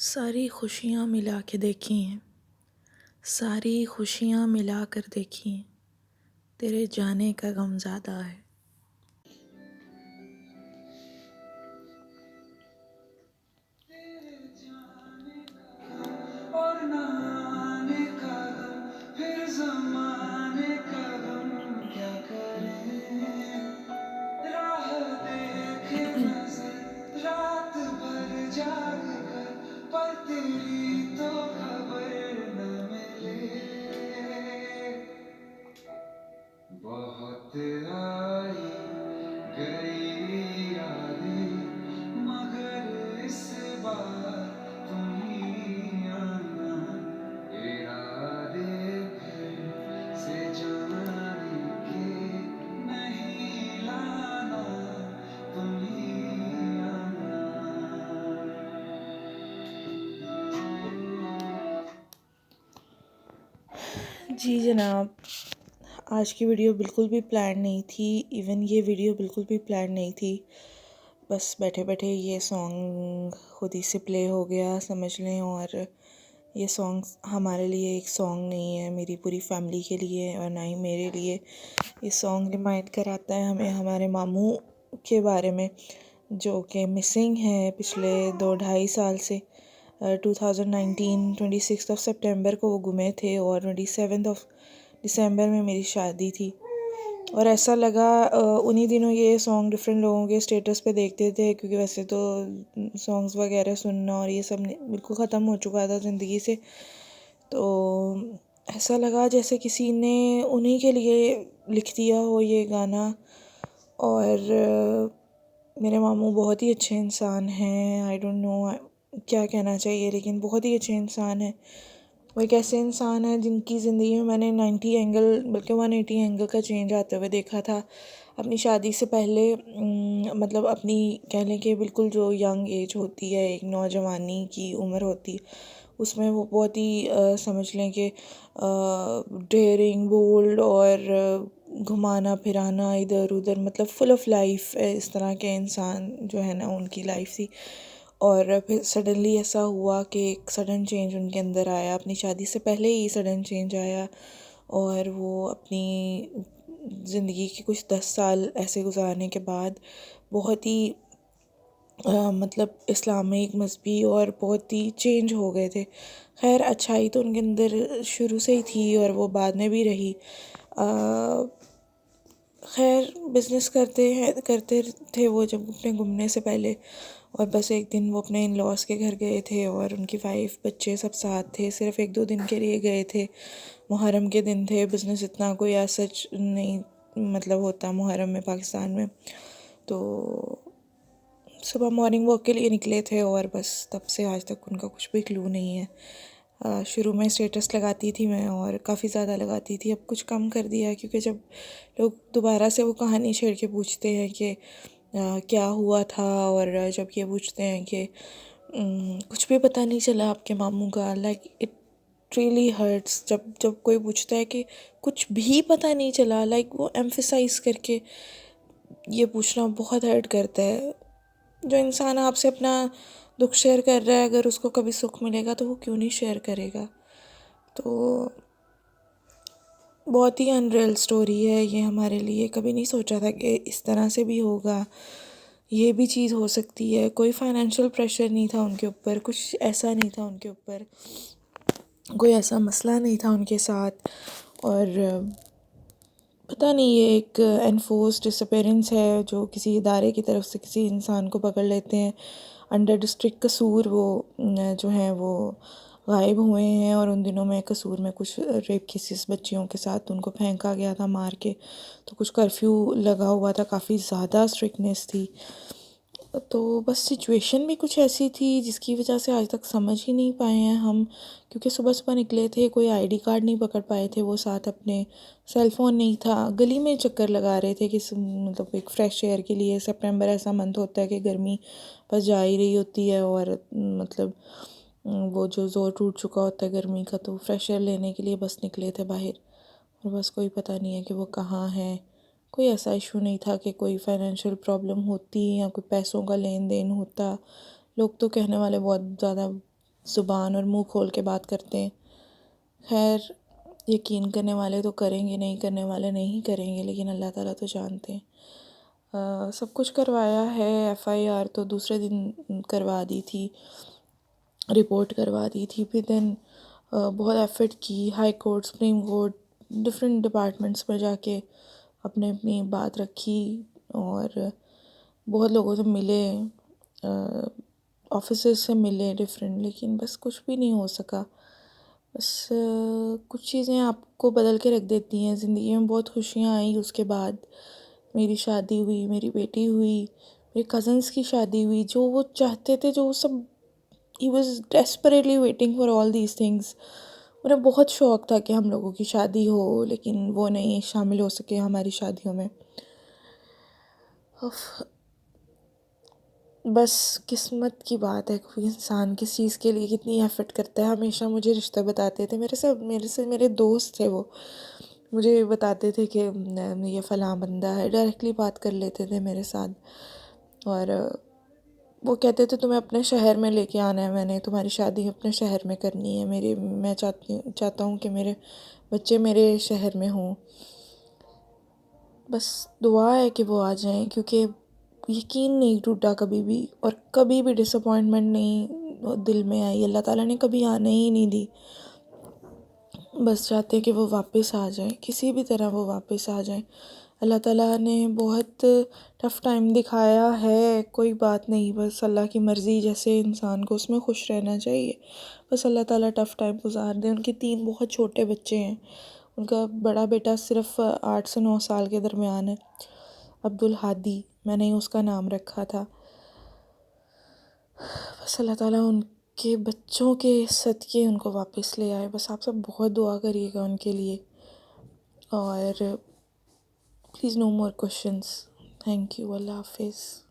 सारी खुशियाँ मिला के देखी हैं, सारी खुशियाँ मिला कर देखी हैं, तेरे जाने का गम ज़्यादा है। और न आने का गम, फिर ज़माने का गम क्या करें। राह देखे नज़र रात भर जाग कर, पर तेरी तो खबर न मिले। बहुत आई गई यादें, मगर इस बार तुम ही आना। इरादे फिर से जाने के नहीं लाना, तुम ही आना। जी जनाब, आज की वीडियो बिल्कुल भी प्लान नहीं थी। इवन ये वीडियो बिल्कुल भी प्लान नहीं थी। बस बैठे बैठे ये सॉन्ग खुद ही से प्ले हो गया समझ लें। और ये सॉन्ग हमारे लिए एक सॉन्ग नहीं है, मेरी पूरी फैमिली के लिए और ना ही मेरे लिए। ये सॉन्ग रिमाइंड कराता है हमें हमारे मामू के बारे में, जो कि मिसिंग है पिछले 2-2.5 साल से। 2019 26 सितंबर को वो गुमे थे और 27 दिसंबर में मेरी शादी थी। और ऐसा लगा उन्हीं दिनों ये सॉन्ग डिफरेंट लोगों के स्टेटस पे देखते थे, क्योंकि वैसे तो सॉन्ग्स वगैरह सुनना और ये सब बिल्कुल ख़त्म हो चुका था ज़िंदगी से। तो ऐसा लगा जैसे किसी ने उन्हीं के लिए लिख दिया हो ये गाना। और मेरे मामू बहुत ही अच्छे इंसान हैं। आई डोंट नो क्या कहना चाहिए, लेकिन बहुत ही अच्छे इंसान हैं। वो एक ऐसे इंसान है जिनकी ज़िंदगी में मैंने 90 एंगल बल्कि 180 एंगल का चेंज आते हुए देखा था। अपनी शादी से पहले मतलब अपनी कह लें कि बिल्कुल जो यंग एज होती है, एक नौजवानी की उम्र होती है, उसमें वो बहुत ही समझ लें कि डेयरिंग, बोल्ड और घुमाना फिराना इधर उधर, मतलब फुल ऑफ लाइफ इस तरह के इंसान जो है ना, उनकी लाइफ थी। और फिर सडनली ऐसा हुआ कि एक सडन चेंज उनके अंदर आया। अपनी शादी से पहले ही सडन चेंज आया और वो अपनी ज़िंदगी के कुछ 10 साल ऐसे गुजारने के बाद बहुत ही मतलब इस्लामिक मज़हबी और बहुत ही चेंज हो गए थे। खैर, अच्छाई तो उनके अंदर शुरू से ही थी और वो बाद में भी रही। खैर, बिज़नेस करते थे वो जब अपने घूमने से पहले। और बस एक दिन वो अपने इन लॉज के घर गए थे और उनकी वाइफ बच्चे सब साथ थे। सिर्फ़ 1-2 दिन के लिए गए थे। मुहर्रम के दिन थे। बिज़नेस इतना कोई सच नहीं मतलब होता मुहर्रम में पाकिस्तान में। तो सुबह मॉर्निंग वॉक के लिए निकले थे और बस तब से आज तक उनका कुछ भी क्लू नहीं है। शुरू में स्टेटस लगाती थी मैं और काफ़ी ज़्यादा लगाती थी। अब कुछ कम कर दिया है, क्योंकि जब लोग दोबारा से वो कहानी छेड़ के पूछते हैं कि क्या हुआ था, और जब ये पूछते हैं कि कुछ भी पता नहीं चला आपके मामू का, लाइक इट रियली हर्ट्स जब जब कोई पूछता है कि कुछ भी पता नहीं चला, लाइक वो एम्फेसाइज करके ये पूछना बहुत हर्ट करता है। जो इंसान आपसे अपना दुख शेयर कर रहा है, अगर उसको कभी सुख मिलेगा तो वो क्यों नहीं शेयर करेगा। तो बहुत ही अनरियल स्टोरी है ये हमारे लिए। कभी नहीं सोचा था कि इस तरह से भी होगा, ये भी चीज़ हो सकती है। कोई फाइनेंशियल प्रेशर नहीं था उनके ऊपर, कुछ ऐसा नहीं था उनके ऊपर, कोई ऐसा मसला नहीं था उनके साथ। और पता नहीं, ये एक एनफोर्स डिसअपेरेंस है जो किसी इदारे की तरफ से किसी इंसान को पकड़ लेते हैं अंडर डिस्ट्रिक्ट कसूर। वो जो हैं वो गायब हुए हैं और उन दिनों में कसूर में कुछ रेप केसेस बच्चियों के साथ उनको फेंका गया था मार के। तो कुछ कर्फ्यू लगा हुआ था, काफ़ी ज़्यादा स्ट्रिक्टनेस थी। तो बस सिचुएशन भी कुछ ऐसी थी जिसकी वजह से आज तक समझ ही नहीं पाए हैं हम। क्योंकि सुबह सुबह निकले थे, कोई आईडी कार्ड नहीं पकड़ पाए थे वो साथ अपने, सेल फ़ोन नहीं था, गली में चक्कर लगा रहे थे कि मतलब एक फ्रेश एयर के लिए। सितंबर ऐसा मंथ होता है कि गर्मी बस जा ही रही होती है और मतलब वो जो ज़ोर टूट चुका होता है गर्मी का, तो फ्रेश एयर लेने के लिए बस निकले थे बाहर। और बस कोई पता नहीं है कि वो कहाँ है। कोई ऐसा इशू नहीं था कि कोई फाइनेंशियल प्रॉब्लम होती या कोई पैसों का लेन देन होता। लोग तो कहने वाले बहुत ज़्यादा ज़ुबान और मुंह खोल के बात करते हैं। खैर, यकीन करने वाले तो करेंगे, नहीं करने वाले नहीं करेंगे, लेकिन अल्लाह ताला तो जानते हैं। सब कुछ करवाया है। FIR तो दूसरे दिन करवा दी थी, रिपोर्ट करवा दी थी। फिर देन बहुत एफ़र्ट की, high court, supreme court, different departments में जाके अपने अपनी बात रखी और बहुत लोगों से मिले, ऑफिसर्स से मिले डिफरेंट, लेकिन बस कुछ भी नहीं हो सका। बस कुछ चीज़ें आपको बदल के रख देती हैं ज़िंदगी में। बहुत खुशियाँ आई उसके बाद। मेरी शादी हुई, मेरी बेटी हुई, मेरे कज़न्स की शादी हुई, जो वो चाहते थे, जो वो सब, he was desperately waiting for all these things. उन्हें बहुत शौक़ था कि हम लोगों की शादी हो, लेकिन वो नहीं शामिल हो सके हमारी शादियों में। बस किस्मत की बात है, कोई इंसान किस चीज़ के लिए कितनी एफ़र्ट करता है। हमेशा मुझे रिश्ता बताते थे, मेरे दोस्त थे वो, मुझे बताते थे कि ये फ़लाँ बंदा है, डायरेक्टली बात कर लेते थे मेरे साथ। और वो कहते थे तुम्हें अपने शहर में लेके आना है, मैंने तुम्हारी शादी अपने शहर में करनी है। मैं चाहता हूँ कि मेरे बच्चे मेरे शहर में हों। बस दुआ है कि वो आ जाएं, क्योंकि यकीन नहीं टूटा कभी भी, और कभी भी डिसअपॉइंटमेंट नहीं दिल में आई। अल्लाह ताला ने कभी आने ही नहीं दी। बस चाहते हैं कि वो वापस आ जाएं, किसी भी तरह वो वापस आ जाएं। अल्लाह ताला ने बहुत टफ़ टाइम दिखाया है, कोई बात नहीं, बस अल्लाह की मर्ज़ी, जैसे इंसान को उसमें खुश रहना चाहिए। बस अल्लाह ताला टफ़ टाइम गुजार दें। उनके 3 बहुत छोटे बच्चे हैं। उनका बड़ा बेटा सिर्फ़ 8 से 9 साल के दरमियान है, अब्दुल हादी मैंने ही उसका नाम रखा था। बस अल्लाह ताला उनके बच्चों के सदक़े उनको वापस ले आए। बस आप सब बहुत दुआ करिएगा उनके लिए। और please no more questions. Thank you. अल्लाह हाफ़िज़।